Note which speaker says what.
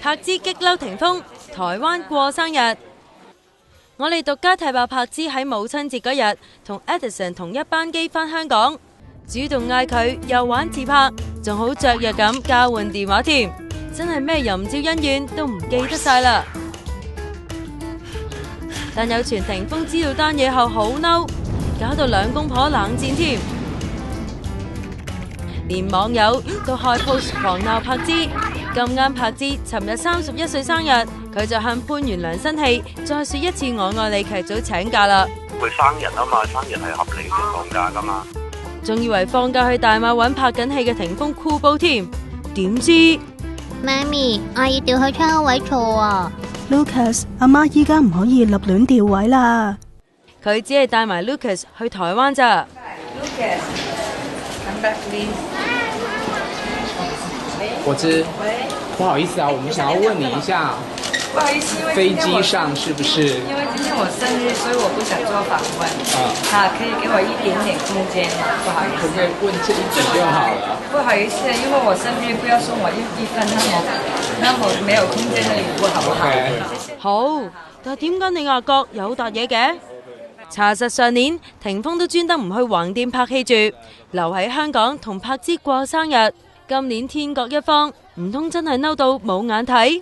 Speaker 1: 柏芝激嬲霆鋒，台灣過生日。我哋獨家踢爆柏芝喺母親節嗰日同 Edison 同一班機返香港，主動嗌佢又玩自拍，仲好雀躍咁交換電話添，真係咩淫照恩怨都唔記得晒啦。但有傳霆鋒知道單嘢後好嬲，搞到兩公婆冷戰添，連網友都開 post 狂鬧柏芝。咁啱柏芝尋日31歲生日，佢就向潘源良生氣，再說一次我愛你劇組請假啦。
Speaker 2: 佢生日啊嘛，生日係合理嘅放假噶嘛。
Speaker 1: 仲以為放假去大馬揾拍緊戲嘅霆鋒箍煲添，點知
Speaker 3: 媽咪，我要調去窗位坐啊。
Speaker 4: Lucas， 阿媽依家唔可以立亂調位啦。
Speaker 1: 佢只係帶埋 Lucas 去台灣咋。
Speaker 5: Lucas， come back please。
Speaker 6: 果汁，不好意思啊，我们想要问你一下，
Speaker 5: 不好意思，因为
Speaker 6: 飞机上是不是？
Speaker 5: 因为今天我生日，所以我不想做访问。可以给我一点点空间吗？不好意思。
Speaker 6: 可不可以问这一题就好了？
Speaker 5: 不好意思，因为我生日不要送我一份那么沒有空間的禮物，好不好？
Speaker 1: 好，但係點解你話覺有笪嘢嘅？查實上年霆鋒都專登唔去橫店拍戲住，留喺香港同柏芝過生日。今年天各一方，唔通真係嬲到冇眼睇？